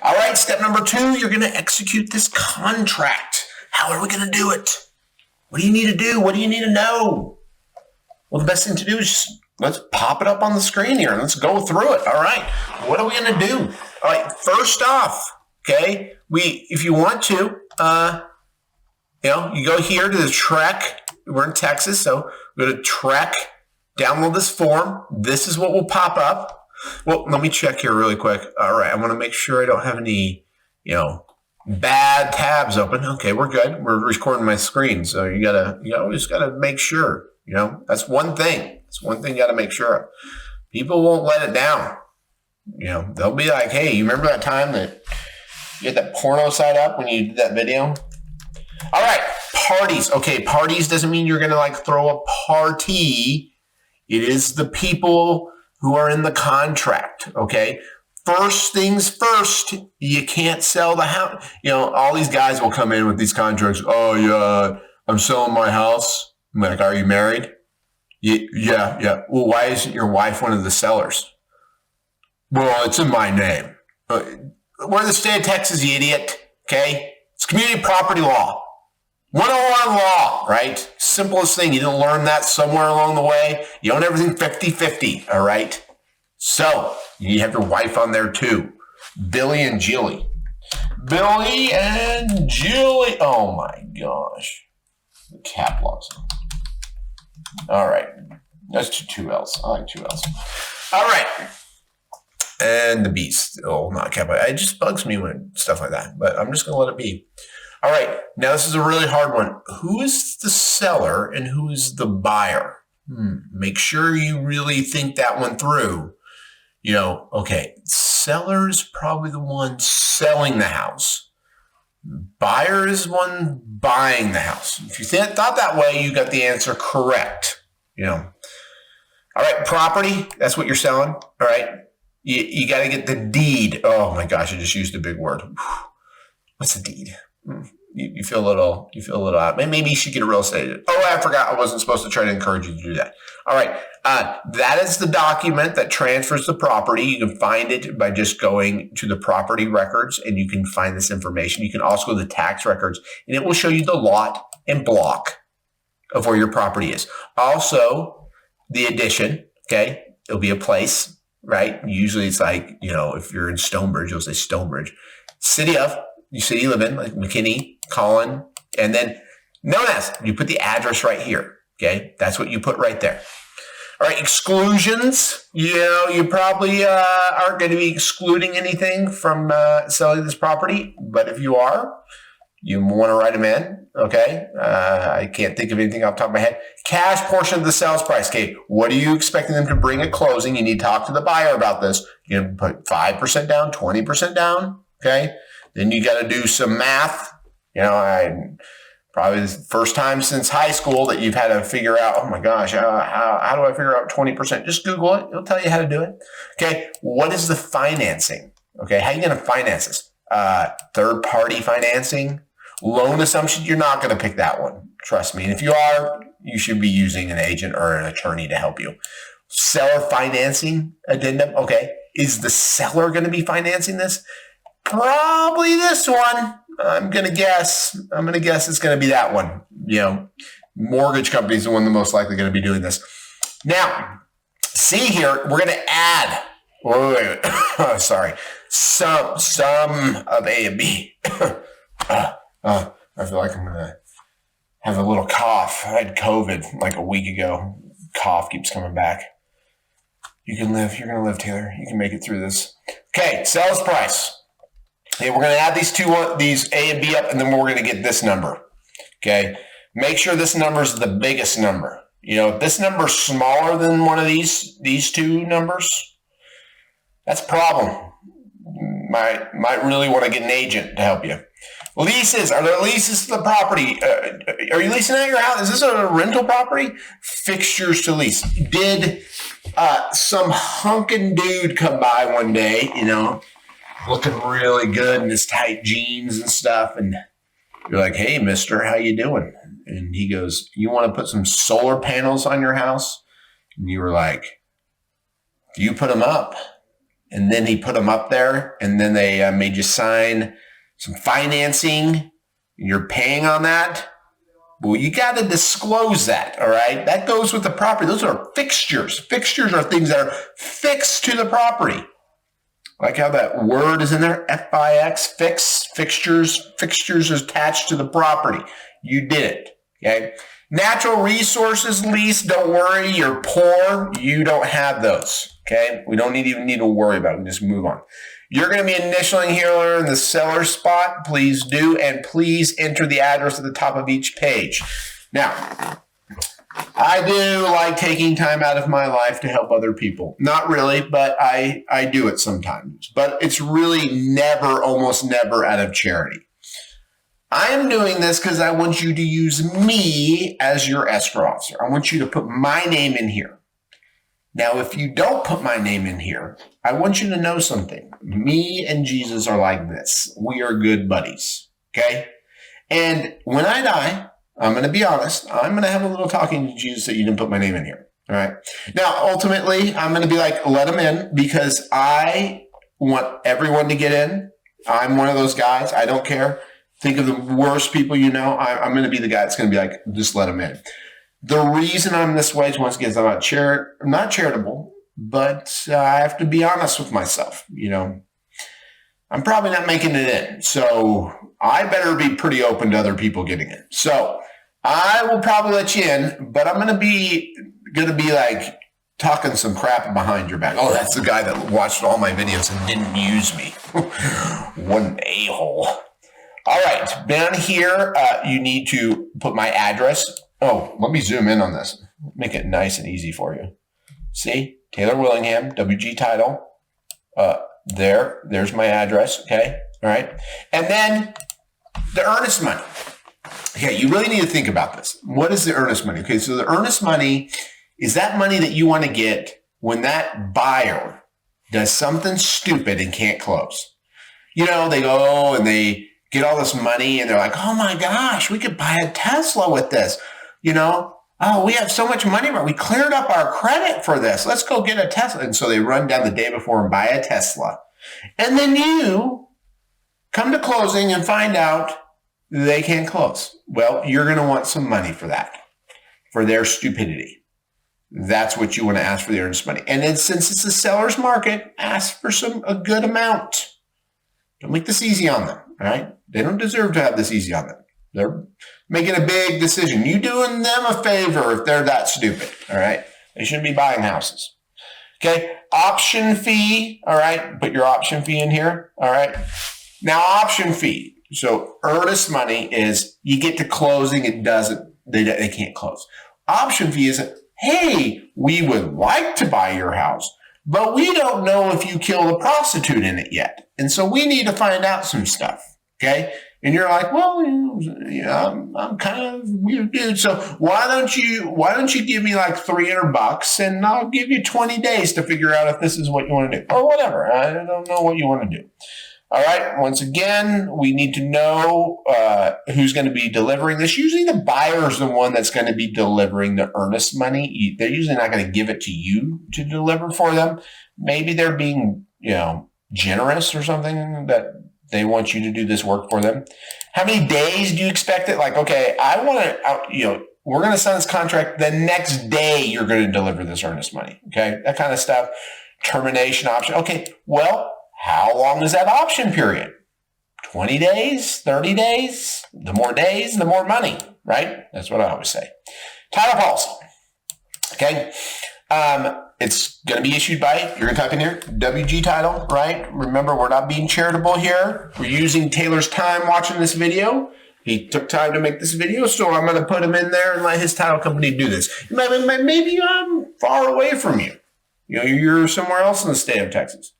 All right, step number 2, you're going to execute this contract. How are we going to do it? What do you need to do? What do you need to know? Well, the best thing to do is just let's pop it up on the screen here and let's go through it. All right, what are we going to do? All right, first off, okay, if you want to, you go here to the TREC. We're in Texas, so go to TREC, download this form. This is what will pop up. Well, let me check here really quick. All right, I want to make sure I don't have any, bad tabs open. Okay, we're good. We're recording my screen, so you always gotta make sure. That's one thing. That's one thing you gotta make sure of. People won't let it down. They'll be like, "Hey, you remember that time that you had that porno site up when you did that video?" All right, parties. Okay, parties doesn't mean you're gonna throw a party. It is the people who are in the contract, okay? First things first, you can't sell the house. All these guys will come in with these contracts. Oh, yeah, I'm selling my house. I'm like, are you married? Yeah. Well, why isn't your wife one of the sellers? Well, it's in my name. We're in the state of Texas, you idiot, okay? It's community property law. 101 law, right? Simplest thing. You didn't learn that somewhere along the way. You own everything 50-50, all right? So you have your wife on there too. Billy and Jilly. Oh my gosh. The cap locks. All right. That's two L's. I like 2 L's. All right. And the beast. Oh, not cap. It just bugs me when stuff like that, but I'm just going to let it be. All right, now this is a really hard one. Who is the seller and who is the buyer? Make sure you really think that one through. Okay, seller is probably the one selling the house. Buyer is one buying the house. If you thought that way, you got the answer correct. All right, property, that's what you're selling. All right, you got to get the deed. Oh my gosh, I just used a big word. What's a deed? You feel a little out. Maybe you should get a real estate agent. Oh, I forgot. I wasn't supposed to try to encourage you to do that. All right. That is the document that transfers the property. You can find it by just going to the property records and you can find this information. You can also go to the tax records and it will show you the lot and block of where your property is. Also, the addition, okay? It'll be a place, right? Usually it's if you're in Stonebridge, you'll say Stonebridge. City you live in, like McKinney, Collin, and then known as, you put the address right here, okay? That's what you put right there. All right, exclusions, you probably aren't going to be excluding anything from selling this property, but if you are, you want to write them in, okay? I can't think of anything off the top of my head. Cash portion of the sales price, okay? What are you expecting them to bring at closing? You need to talk to the buyer about this. You can put 5% down, 20% down, okay? Then you got to do some math. Probably the first time since high school that you've had to figure out, oh my gosh, how do I figure out 20%? Just Google it. It'll tell you how to do it. Okay. What is the financing? Okay. How are you going to finance this? Third-party financing, loan assumption. You're not going to pick that one. Trust me. And if you are, you should be using an agent or an attorney to help you. Seller financing addendum. Okay. Is the seller going to be financing this? Probably this one. I'm going to guess it's going to be that one. Mortgage companies are one of the most likely going to be doing this. Now, see here, we're going to add, sorry, some of A and B. I feel like I'm going to have a little cough. I had COVID like a week ago. Cough keeps coming back. You're going to live, Taylor. You can make it through this. Okay, sales price. Okay, we're going to add these A and B up, and then we're going to get this number. Okay, make sure this number is the biggest number. If this number is smaller than one of these two numbers, that's a problem. Might really want to get an agent to help you. Leases. Are there leases to the property? Are you leasing out your house? Is this a rental property? Fixtures to lease. Did some hunkin' dude come by one day, looking really good in his tight jeans and stuff, and you're like, "Hey, mister, how you doing?" And he goes, "You want to put some solar panels on your house?" And you were like, "Do you put them up?" and then he put them up there, and then they made you sign some financing, and you're paying on that. Well, you got to disclose that, all right? That goes with the property. Those are fixtures. Fixtures are things that are fixed to the property. Like how that word is in there, F-I-X, fix, fixtures. Fixtures attached to the property. You did it, okay? Natural resources lease, don't worry, you're poor. You don't have those, okay? We don't even need to worry about it. We just move on. You're going to be initialing here in the seller spot. Please do, and please enter the address at the top of each page. Now, I do like taking time out of my life to help other people. Not really, but I do it sometimes. But it's really never, almost never out of charity. I am doing this because I want you to use me as your escrow officer. I want you to put my name in here. Now, if you don't put my name in here, I want you to know something. Me and Jesus are like this. We are good buddies, okay? And when I die, I'm going to be honest, I'm going to have a little talking to Jesus that you didn't put my name in here, all right? Now, ultimately, I'm going to be like, let him in because I want everyone to get in. I'm one of those guys. I don't care. Think of the worst people you know. I'm going to be the guy that's going to be like, just let him in. The reason I'm this way is once again, I'm not charitable, but I have to be honest with myself. You know, I'm probably not making it in. So I better be pretty open to other people getting in. So I will probably let you in, but I'm going to be like talking some crap behind your back. Oh, that's the guy that watched all my videos and didn't use me. What an a-hole. All right, down here, you need to put my address. Oh, let me zoom in on this. Make it nice and easy for you. See, Taylor Willingham, WG title. There's my address, okay? All right. And then the earnest money. Okay, you really need to think about this. What is the earnest money? Okay, so the earnest money is that money that you want to get when that buyer does something stupid and can't close. You know, they go and they get all this money and they're like, oh my gosh, we could buy a Tesla with this. You know, oh, we have so much money. We cleared up our credit for this. Let's go get a Tesla. And so they run down the day before and buy a Tesla. And then you come to closing and find out they can't close. Well, you're going to want some money for that, for their stupidity. That's what you want to ask for the earnest money. And then since it's a seller's market, ask for a good amount. Don't make this easy on them, all right? They don't deserve to have this easy on them. They're making a big decision. You doing them a favor if they're that stupid, all right? They shouldn't be buying houses. Okay, option fee, all right? Put your option fee in here, all right? Now, option fee. So earnest money is you get to closing, they can't close. Option fee is, hey, we would like to buy your house, but we don't know if you killed a prostitute in it yet. And so we need to find out some stuff, okay? And you're like, well, I'm kind of a weird dude. So why don't you give me like $300 and I'll give you 20 days to figure out if this is what you want to do or whatever. I don't know what you want to do. All right. Once again, we need to know who's going to be delivering this. Usually the buyer is the one that's going to be delivering the earnest money. They're usually not going to give it to you to deliver for them. Maybe they're being, generous or something that they want you to do this work for them. How many days do you expect it? Like, okay, we're going to sign this contract. The next day you're going to deliver this earnest money. Okay. That kind of stuff. Termination option. Okay. Well, how long is that option period? 20 days, 30 days? The more days, the more money, right? That's what I always say. Title policy. Okay. It's going to be issued by, you're going to type in here, WG title, right? Remember, we're not being charitable here. We're using Taylor's time watching this video. He took time to make this video, so I'm going to put him in there and let his title company do this. Maybe I'm far away from you. You're somewhere else in the state of Texas.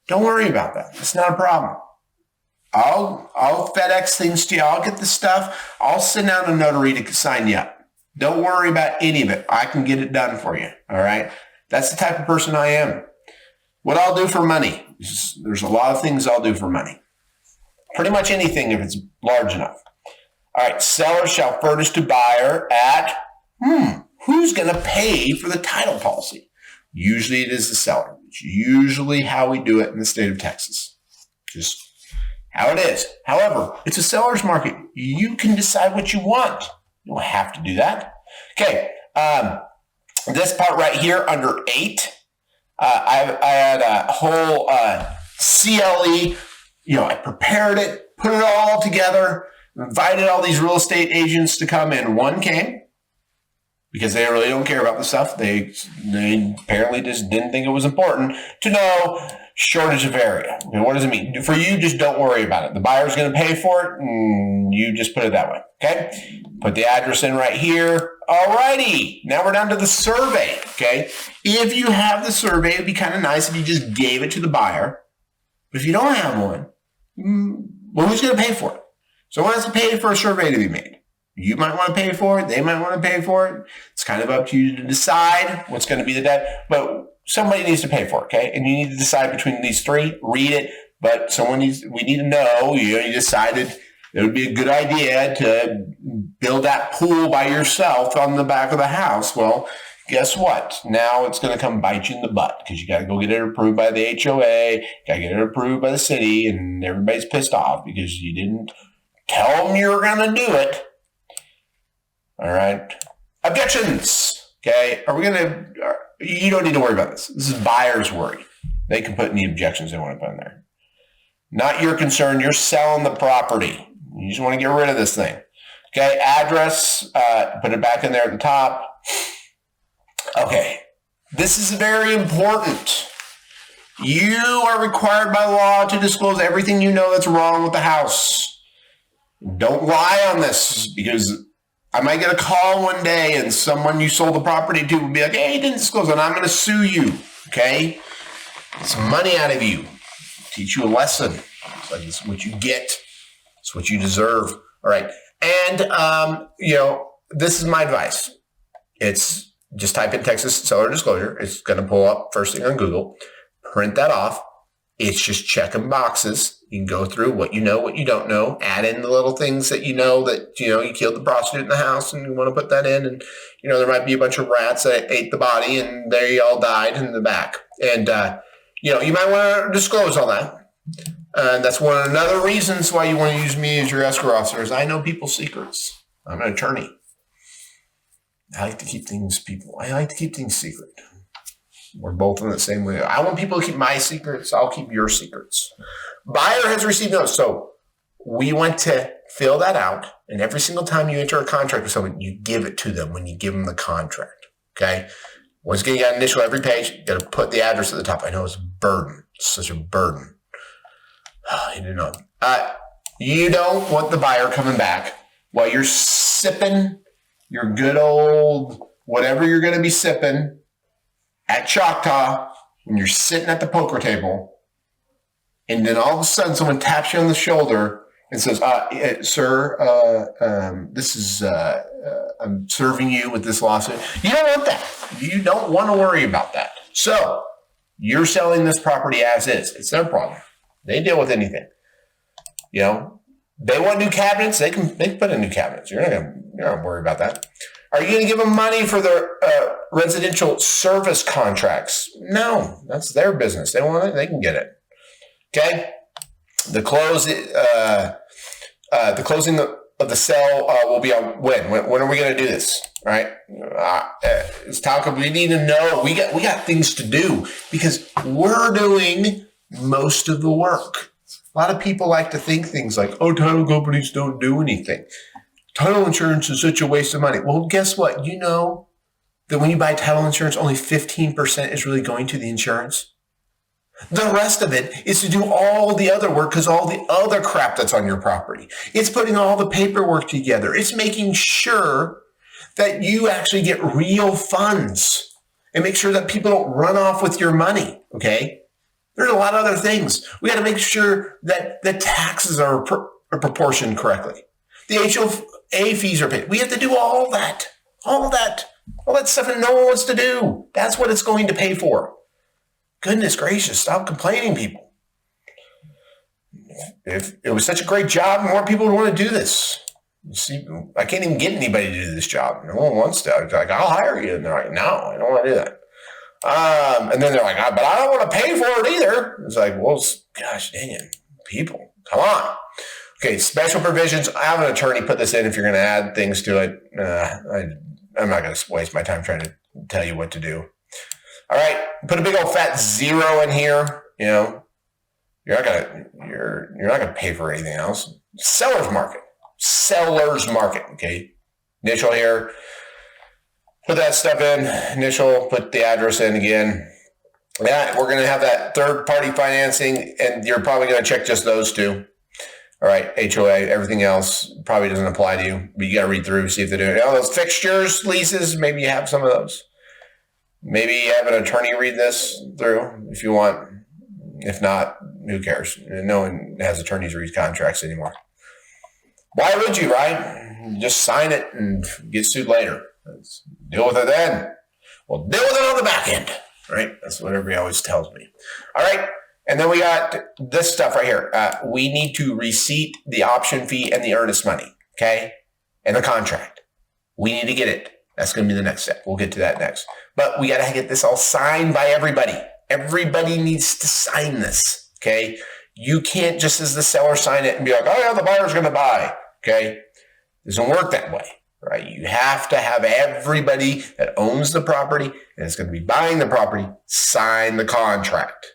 Don't worry about that. It's not a problem. I'll FedEx things to you. I'll get the stuff. I'll send out a notary to sign you up. Don't worry about any of it. I can get it done for you. All right. That's the type of person I am. What I'll do for money. There's a lot of things I'll do for money. Pretty much anything if it's large enough. All right. Seller shall furnish to buyer at, who's going to pay for the title policy? Usually it is the seller. It's usually how we do it in the state of Texas. Just how it is. However, it's a seller's market. You can decide what you want. You don't have to do that. Okay. This part right here under 8, I had a whole CLE. I prepared it, put it all together, invited all these real estate agents to come in. One came because they really don't care about the stuff. They apparently just didn't think it was important to know shortage of area. What does it mean? For you, just don't worry about it. The buyer's going to pay for it, and you just put it that way. Okay? Put the address in right here. Alrighty. Now we're down to the survey. Okay? If you have the survey, it'd be kind of nice if you just gave it to the buyer. But if you don't have one, well, who's going to pay for it? Someone has to pay for a survey to be made. You might want to pay for it. They might want to pay for it. It's kind of up to you to decide what's going to be the debt. But somebody needs to pay for it, okay? And you need to decide between these 3. Read it. But we need to know, you decided it would be a good idea to build that pool by yourself on the back of the house. Well, guess what? Now it's going to come bite you in the butt because you got to go get it approved by the HOA, got to get it approved by the city, and everybody's pissed off because you didn't tell them you were going to do it. All right. Objections. Okay. You don't need to worry about this. This is buyer's worry. They can put any objections they want to put in there. Not your concern. You're selling the property. You just want to get rid of this thing. Okay. Address, put it back in there at the top. Okay. This is very important. You are required by law to disclose everything you know that's wrong with the house. Don't lie on this because I might get a call one day and someone you sold the property to will be like, hey, you didn't disclose it. I'm going to sue you. Okay? Get some money out of you. Teach you a lesson. It's like, it's what you get. It's what you deserve. All right. And, this is my advice. It's just type in Texas seller disclosure. It's going to pull up first thing on Google. Print that off. It's just checking boxes. You can go through what you know, what you don't know, add in the little things that you know that, you killed the prostitute in the house and you want to put that in. And, there might be a bunch of rats that ate the body and they all died in the back. And, you might want to disclose all that. And that's one of another reasons why you want to use me as your escrow officer is I know people's secrets. I'm an attorney. I like to keep things secret. We're both in the same way. I want people to keep my secrets. I'll keep your secrets. Buyer has received notice. So we want to fill that out. And every single time you enter a contract with someone, you give it to them when you give them the contract. Okay? Once again, you got to initial every page. You got to put the address at the top. I know it's a burden. It's such a burden. You do not. You don't want the buyer coming back while you're sipping your good old whatever you're going to be sipping at Choctaw when you're sitting at the poker table, and then all of a sudden someone taps you on the shoulder and says, sir, this is, I'm serving you with this lawsuit. You don't want that. You don't want to worry about that. So you're selling this property as is. It's their problem. They deal with anything. They want new cabinets. They can put in new cabinets. You're not going to worry about that. Are you going to give them money for their residential service contracts? No, that's their business. They want it, they can get it. Okay. The closing of the sale will be on when? When are we going to do this? All right. It's talk. We need to know. We got things to do because we're doing most of the work. A lot of people like to think things like, oh, title companies don't do anything. Title insurance is such a waste of money. Well, guess what? You know that when you buy title insurance, only 15% is really going to the insurance. The rest of it is to do all the other work because all the other crap that's on your property. It's putting all the paperwork together. It's making sure that you actually get real funds and make sure that people don't run off with your money, okay? There's a lot of other things. We got to make sure that the taxes are proportioned correctly. The HOA fees are paid. We have to do all that stuff that no one wants to do. That's what it's going to pay for. Goodness gracious, stop complaining, people. If it was such a great job, more people would want to do this. You see, I can't even get anybody to do this job. No one wants to. It's like, I'll hire you. And they're like, no, I don't want to do that. And then they're like, but I don't want to pay for it either. It's like, well, gosh dang it, people, come on. Okay, special provisions. I have an attorney put this in if you're going to add things to it. I'm not going to waste my time trying to tell you what to do. All right, put a big old fat 0 in here. You know, you're not gonna pay for anything else. Seller's market. Okay, initial here. Put that stuff in. Initial. Put the address in again. Yeah, we're gonna have that third-party financing, and you're probably gonna check just those two. All right, HOA. Everything else probably doesn't apply to you, but you got to read through, see if they do. Oh, those fixtures, leases. Maybe you have some of those. Maybe have an attorney read this through if you want. If not, who cares? No one has attorneys read contracts anymore. Why would you, right? Just sign it and get sued later. Let's deal with it then. We'll deal with it on the back end, right? That's what everybody always tells me. All right. And then we got this stuff right here. We need to receipt the option fee and the earnest money, okay? And the contract. We need to get it. That's going to be the next step. We'll get to that next. But we got to get this all signed by everybody. Everybody needs to sign this, okay? You can't just as the seller sign it and be like, oh, yeah, the buyer's going to buy, okay? It doesn't work that way, right? You have to have everybody that owns the property and is going to be buying the property sign the contract.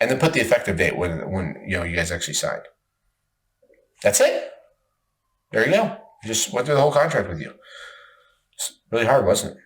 And then put the effective date when you guys actually signed. That's it. There you go. Just went through the whole contract with you. It's really hard, wasn't it?